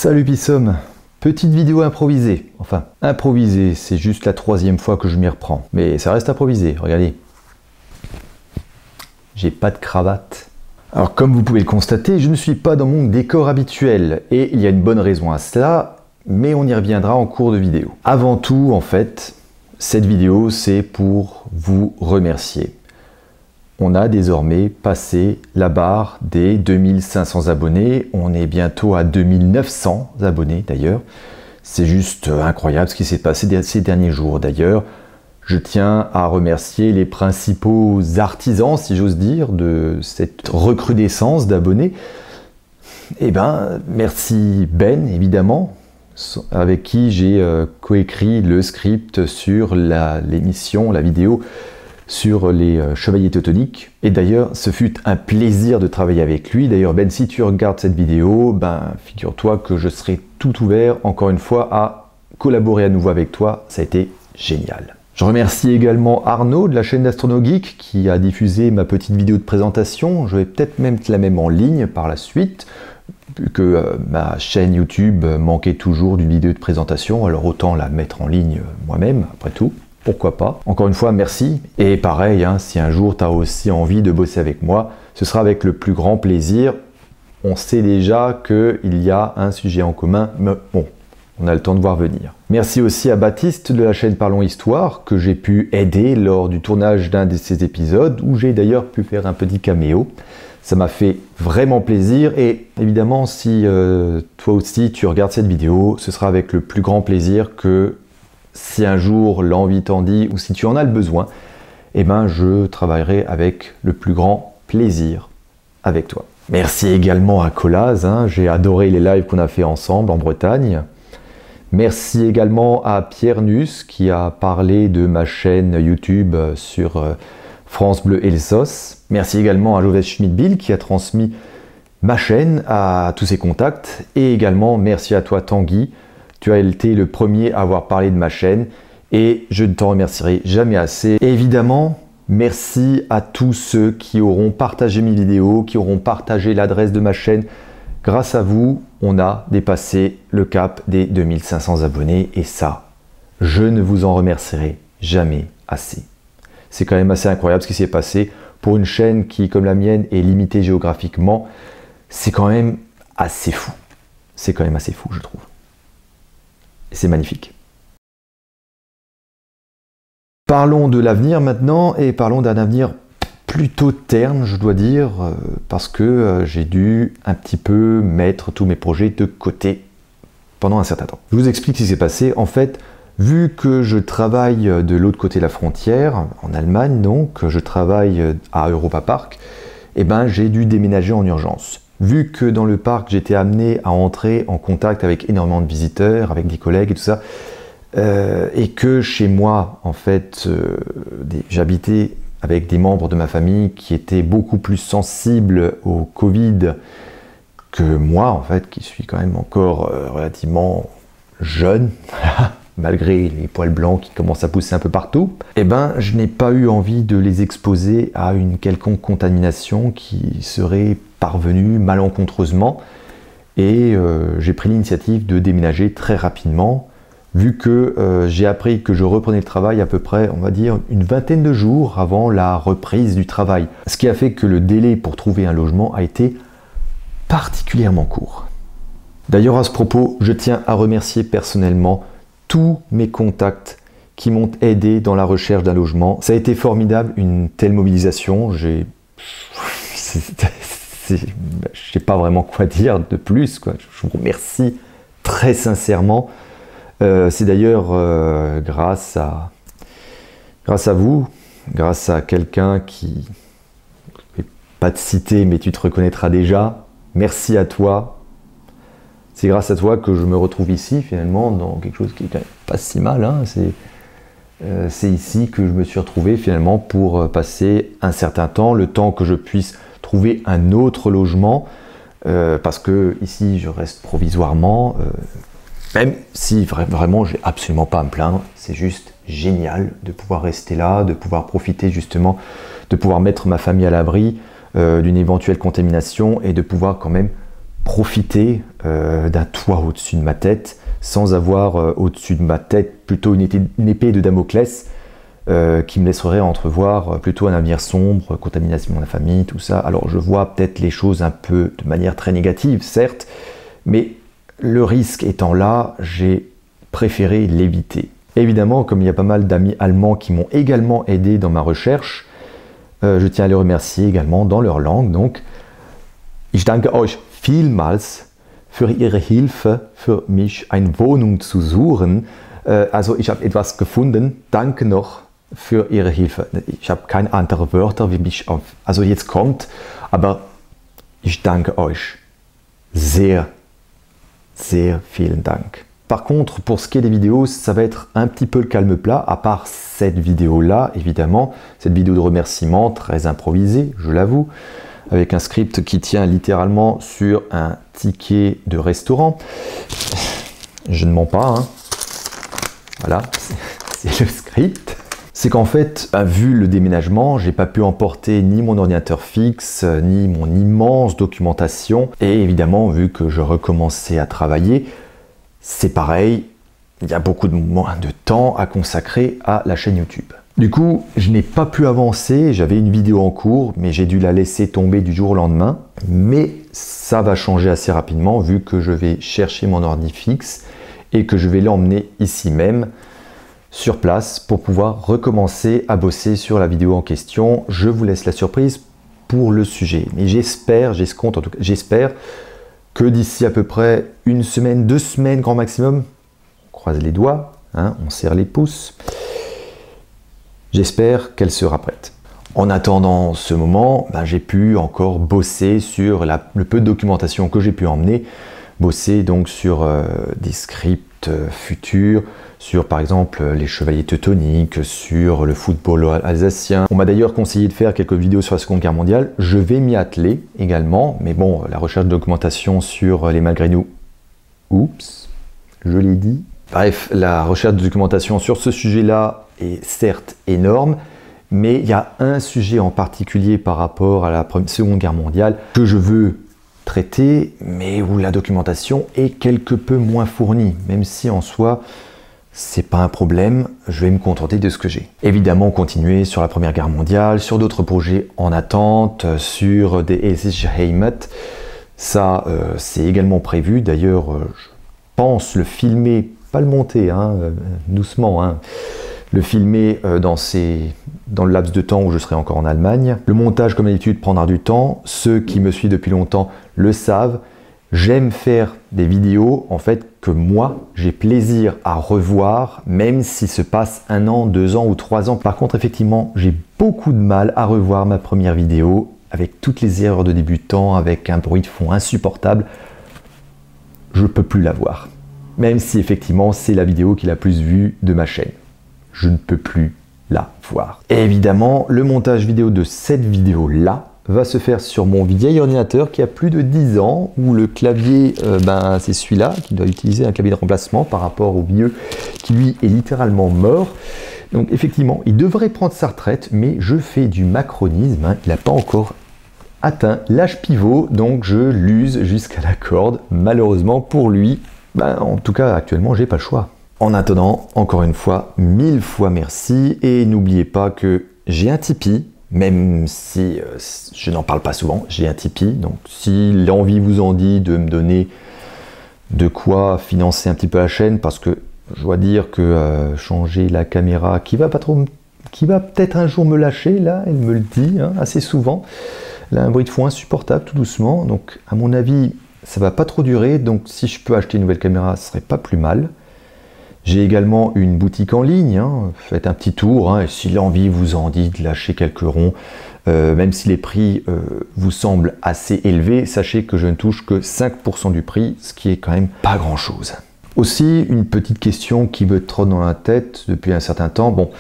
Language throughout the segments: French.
Salut Pissom, petite vidéo improvisée. Enfin, improvisée, c'est juste la 3e fois que je m'y reprends. Mais ça reste improvisé, regardez. J'ai pas de cravate. Alors comme vous pouvez le constater, je ne suis pas dans mon décor habituel. Et il y a une bonne raison à cela, mais on y reviendra en cours de vidéo. Avant tout, en fait, cette vidéo, c'est pour vous remercier. On a désormais passé la barre des 2500 abonnés. On est bientôt à 2900 abonnés d'ailleurs. C'est juste incroyable ce qui s'est passé ces derniers jours. D'ailleurs, je tiens à remercier les principaux artisans, si j'ose dire, de cette recrudescence d'abonnés. Eh ben, merci Ben, évidemment, avec qui j'ai coécrit le script sur l'émission, la vidéo sur les chevaliers teutoniques. Et d'ailleurs, ce fut un plaisir de travailler avec lui. D'ailleurs, Ben, si tu regardes cette vidéo, ben, figure-toi que je serai tout ouvert, encore une fois, à collaborer à nouveau avec toi. Ça a été génial. Je remercie également Arnaud de la chaîne d'AstronoGeek qui a diffusé ma petite vidéo de présentation. Je vais peut-être même la même en ligne par la suite, vu que ma chaîne YouTube manquait toujours d'une vidéo de présentation, alors autant la mettre en ligne moi-même, après tout. Pourquoi pas. Encore une fois, merci. Et pareil, hein, si un jour tu as aussi envie de bosser avec moi, ce sera avec le plus grand plaisir. On sait déjà qu'il y a un sujet en commun, mais bon, on a le temps de voir venir. Merci aussi à Baptiste de la chaîne Parlons Histoire, que j'ai pu aider lors du tournage d'un de ces épisodes, où j'ai d'ailleurs pu faire un petit caméo. Ça m'a fait vraiment plaisir et évidemment, si toi aussi tu regardes cette vidéo, ce sera avec le plus grand plaisir que si un jour l'envie t'en dit ou si tu en as le besoin, eh ben je travaillerai avec le plus grand plaisir avec toi. Merci également à Colaz, hein, j'ai adoré les lives qu'on a fait ensemble en Bretagne. Merci également à Pierre Nus qui a parlé de ma chaîne YouTube sur France Bleu Elsos. Merci également à Joseph Schmidt-Bill qui a transmis ma chaîne à tous ses contacts. Et également merci à toi Tanguy. Tu as été le premier à avoir parlé de ma chaîne et je ne t'en remercierai jamais assez. Et évidemment, merci à tous ceux qui auront partagé mes vidéos, qui auront partagé l'adresse de ma chaîne. Grâce à vous, on a dépassé le cap des 2500 abonnés et ça, je ne vous en remercierai jamais assez. C'est quand même assez incroyable ce qui s'est passé pour une chaîne qui, comme la mienne, est limitée géographiquement. C'est quand même assez fou. C'est quand même assez fou, je trouve. C'est magnifique. Parlons de l'avenir maintenant et parlons d'un avenir plutôt terne, je dois dire, parce que j'ai dû un petit peu mettre tous mes projets de côté pendant un certain temps. Je vous explique ce qui s'est passé. En fait, vu que je travaille de l'autre côté de la frontière, en Allemagne donc, je travaille à Europa Park, et ben j'ai dû déménager en urgence. Vu que dans le parc, j'étais amené à entrer en contact avec énormément de visiteurs, avec des collègues et tout ça, et que chez moi, en fait, j'habitais avec des membres de ma famille qui étaient beaucoup plus sensibles au Covid que moi, en fait, qui suis quand même encore relativement jeune, malgré les poils blancs qui commencent à pousser un peu partout, eh ben, je n'ai pas eu envie de les exposer à une quelconque contamination qui serait parvenue malencontreusement. Et j'ai pris l'initiative de déménager très rapidement, vu que j'ai appris que je reprenais le travail à peu près, on va dire, une vingtaine de jours avant la reprise du travail. Ce qui a fait que le délai pour trouver un logement a été particulièrement court. D'ailleurs, à ce propos, je tiens à remercier personnellement tous mes contacts qui m'ont aidé dans la recherche d'un logement. Ça a été formidable, une telle mobilisation. Je sais pas vraiment quoi dire de plus, quoi. Je vous remercie très sincèrement. C'est d'ailleurs grâce à vous, grâce à quelqu'un qui, je ne vais pas te citer, mais tu te reconnaîtras déjà. Merci à toi. C'est grâce à toi que je me retrouve ici, finalement, dans quelque chose qui est quand même pas si mal. Hein. C'est ici que je me suis retrouvé, finalement, pour passer un certain temps, le temps que je puisse trouver un autre logement, parce que ici, je reste provisoirement, même si vraiment, j'ai absolument pas à me plaindre. C'est juste génial de pouvoir rester là, de pouvoir profiter, justement, de pouvoir mettre ma famille à l'abri d'une éventuelle contamination et de pouvoir quand même profiter d'un toit au-dessus de ma tête, sans avoir au-dessus de ma tête plutôt une épée de Damoclès qui me laisserait entrevoir plutôt un avenir sombre, contamination de la famille, tout ça. Alors je vois peut-être les choses un peu de manière très négative, certes, mais le risque étant là, j'ai préféré l'éviter. Évidemment, comme il y a pas mal d'amis allemands qui m'ont également aidé dans ma recherche, je tiens à les remercier également dans leur langue. Donc, ich danke euch vielmals für Ihre Hilfe, für mich eine Wohnung zu suchen. Also, ich habe etwas gefunden. Danke noch für Ihre Hilfe. Ich habe keine anderen Wörter, wie mich auf. Also, jetzt kommt, aber ich danke euch. Sehr, sehr vielen Dank. Par contre, pour ce qui est des vidéos, ça va être un petit peu le calme plat, à part cette vidéo-là, évidemment. Cette vidéo de remerciement, très improvisée, je l'avoue, avec un script qui tient littéralement sur un ticket de restaurant. Je ne mens pas, hein. Voilà, c'est le script. C'est qu'en fait, vu le déménagement, j'ai pas pu emporter ni mon ordinateur fixe, ni mon immense documentation. Et évidemment, vu que je recommençais à travailler, c'est pareil, il y a beaucoup moins de temps à consacrer à la chaîne YouTube. Du coup, je n'ai pas pu avancer, j'avais une vidéo en cours, mais j'ai dû la laisser tomber du jour au lendemain. Mais ça va changer assez rapidement vu que je vais chercher mon ordi fixe et que je vais l'emmener ici même, sur place, pour pouvoir recommencer à bosser sur la vidéo en question. Je vous laisse la surprise pour le sujet. Mais j'espère, j'escompte en tout cas, j'espère que d'ici à peu près une semaine, 2 semaines grand maximum, on croise les doigts, hein, on serre les pouces, j'espère qu'elle sera prête. En attendant ce moment, j'ai pu encore bosser sur le peu de documentation que j'ai pu emmener, bosser donc sur des scripts futurs, sur par exemple les chevaliers teutoniques, sur le football alsacien. On m'a d'ailleurs conseillé de faire quelques vidéos sur la Seconde Guerre mondiale. Je vais m'y atteler également, mais bon, la recherche de documentation sur les malgré nous, oups, je l'ai dit. Bref, la recherche de documentation sur ce sujet-là est certes énorme, mais il y a un sujet en particulier par rapport à la Seconde Guerre mondiale que je veux traiter, mais où la documentation est quelque peu moins fournie, même si en soi, c'est pas un problème, je vais me contenter de ce que j'ai. Évidemment, continuer sur la Première Guerre mondiale, sur d'autres projets en attente, sur des Hessische Heimat, ça c'est également prévu. D'ailleurs, je pense le filmer, pas le monter, hein, doucement, hein, le filmer dans le laps de temps où je serai encore en Allemagne. Le montage, comme d'habitude, prendra du temps. Ceux qui me suivent depuis longtemps le savent. J'aime faire des vidéos, en fait, que moi, j'ai plaisir à revoir, même s'il se passe 1 an, 2 ans ou 3 ans. Par contre, effectivement, j'ai beaucoup de mal à revoir ma première vidéo, avec toutes les erreurs de débutant, avec un bruit de fond insupportable. Je ne peux plus la voir. Même si, effectivement, c'est la vidéo qui est la plus vue de ma chaîne. Je ne peux plus la voir. Et évidemment, le montage vidéo de cette vidéo-là va se faire sur mon vieil ordinateur qui a plus de 10 ans, où le clavier, c'est celui-là, qui doit utiliser un clavier de remplacement par rapport au vieux, qui lui est littéralement mort. Donc effectivement, il devrait prendre sa retraite, mais je fais du macronisme, hein, il n'a pas encore atteint l'âge pivot, donc je l'use jusqu'à la corde. Malheureusement pour lui, en tout cas actuellement, j'ai pas le choix. En attendant, encore une fois, 1000 fois merci, et n'oubliez pas que j'ai un Tipeee, même si je n'en parle pas souvent, j'ai un Tipeee, donc si l'envie vous en dit de me donner de quoi financer un petit peu la chaîne, parce que je dois dire que changer la caméra, qui va peut-être un jour me lâcher, là, elle me le dit hein, assez souvent, elle a un bruit de fond insupportable, tout doucement, donc à mon avis, ça va pas trop durer, donc si je peux acheter une nouvelle caméra, ce serait pas plus mal. J'ai également une boutique en ligne, hein. Faites un petit tour, hein, et si l'envie vous en dit de lâcher quelques ronds, même si les prix vous semblent assez élevés, sachez que je ne touche que 5% du prix, ce qui est quand même pas grand chose. Aussi, une petite question qui me trotte dans la tête depuis un certain temps. Bon,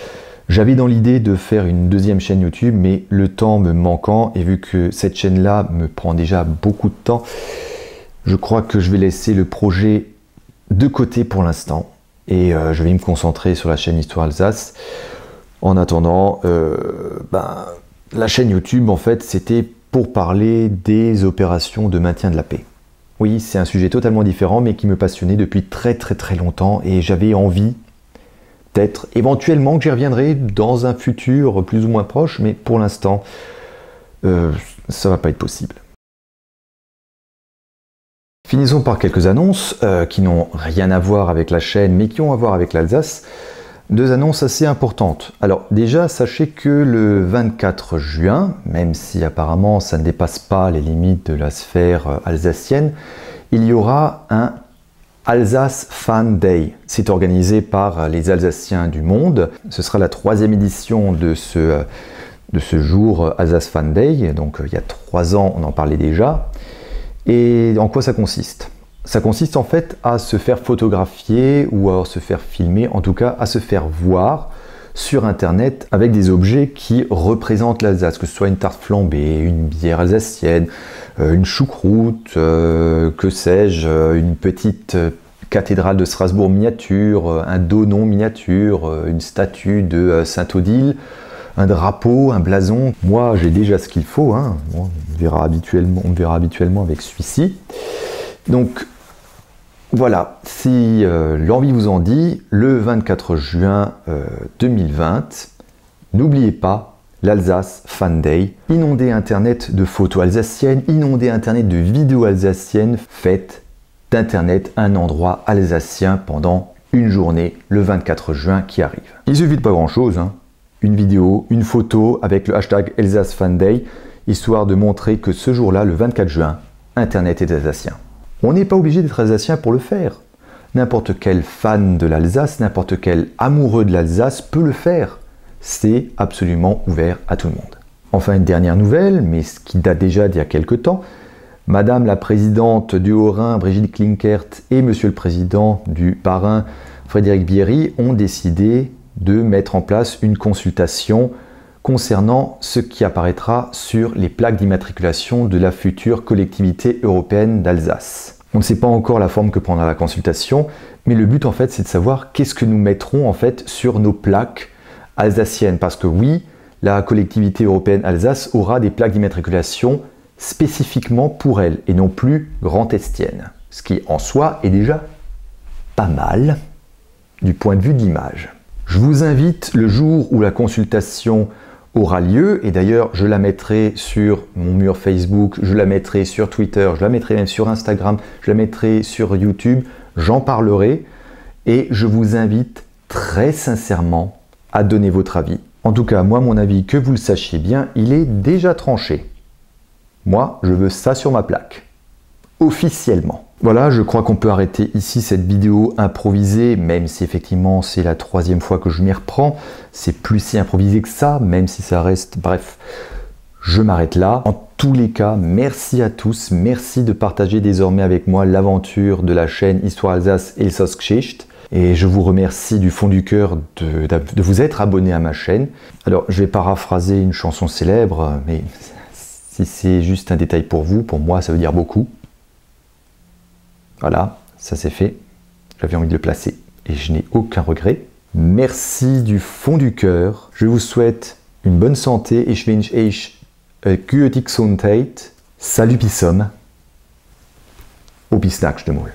j'avais dans l'idée de faire une 2e chaîne YouTube, mais le temps me manquant, et vu que cette chaîne-là me prend déjà beaucoup de temps, je crois que je vais laisser le projet de côté pour l'instant. Et je vais me concentrer sur la chaîne Histoire Alsace. En attendant, la chaîne YouTube, en fait, c'était pour parler des opérations de maintien de la paix. Oui, c'est un sujet totalement différent, mais qui me passionnait depuis très longtemps, et j'avais envie, peut-être, éventuellement, que j'y reviendrai dans un futur plus ou moins proche, mais pour l'instant, ça va pas être possible. Finissons par quelques annonces qui n'ont rien à voir avec la chaîne, mais qui ont à voir avec l'Alsace. Deux annonces assez importantes. Alors déjà, sachez que le 24 juin, même si apparemment ça ne dépasse pas les limites de la sphère alsacienne, il y aura un Alsace Fan Day. C'est organisé par les Alsaciens du monde. Ce sera la 3e édition de ce jour Alsace Fan Day. Donc il y a 3 ans, on en parlait déjà. Et en quoi ça consiste? Ça consiste en fait à se faire photographier ou à se faire filmer, en tout cas à se faire voir sur internet avec des objets qui représentent l'Alsace, que ce soit une tarte flambée, une bière alsacienne, une choucroute, que sais-je, une petite cathédrale de Strasbourg miniature, un donon miniature, une statue de Saint-Odile, un drapeau, un blason. Moi, j'ai déjà ce qu'il faut, hein. On verra habituellement avec celui-ci. Donc, voilà, si l'envie vous en dit, le 24 juin 2020, n'oubliez pas l'Alsace Fan Day. Inondez Internet de photos alsaciennes, inondez Internet de vidéos alsaciennes, faites d'Internet un endroit alsacien pendant une journée, le 24 juin qui arrive. Il suffit de pas grand-chose, hein. Une vidéo, une photo avec le hashtag Alsace Fan Day, histoire de montrer que ce jour-là, le 24 juin, Internet est alsacien. On n'est pas obligé d'être alsacien pour le faire. N'importe quel fan de l'Alsace, n'importe quel amoureux de l'Alsace peut le faire. C'est absolument ouvert à tout le monde. Enfin, une dernière nouvelle, mais ce qui date déjà d'il y a quelque temps. Madame la présidente du Haut-Rhin, Brigitte Klinkert, et Monsieur le président du Bas-Rhin, Frédéric Bierry, ont décidé de mettre en place une consultation concernant ce qui apparaîtra sur les plaques d'immatriculation de la future collectivité européenne d'Alsace. On ne sait pas encore la forme que prendra la consultation, mais le but en fait c'est de savoir qu'est-ce que nous mettrons en fait sur nos plaques alsaciennes. Parce que oui, la collectivité européenne Alsace aura des plaques d'immatriculation spécifiquement pour elle et non plus grand-estiennes. Ce qui en soi est déjà pas mal du point de vue de l'image. Je vous invite le jour où la consultation aura lieu, et d'ailleurs je la mettrai sur mon mur Facebook, je la mettrai sur Twitter, je la mettrai même sur Instagram, je la mettrai sur YouTube, j'en parlerai, et je vous invite très sincèrement à donner votre avis. En tout cas, moi mon avis, que vous le sachiez bien, il est déjà tranché. Moi, je veux ça sur ma plaque. Officiellement. Voilà, je crois qu'on peut arrêter ici cette vidéo improvisée, même si effectivement c'est la 3e fois que je m'y reprends. C'est plus si improvisé que ça, même si ça reste... Bref, je m'arrête là. En tous les cas, merci à tous. Merci de partager désormais avec moi l'aventure de la chaîne Histoire Alsace Elsass Geschichte. Et je vous remercie du fond du cœur de vous être abonné à ma chaîne. Alors, je vais paraphraser une chanson célèbre, mais si c'est juste un détail pour vous, pour moi ça veut dire beaucoup. Voilà, ça c'est fait. J'avais envie de le placer et je n'ai aucun regret. Merci du fond du cœur. Je vous souhaite une bonne santé et je wünsche euch gute Gesundheit. Salut Pissom. Au bis nächste Mal.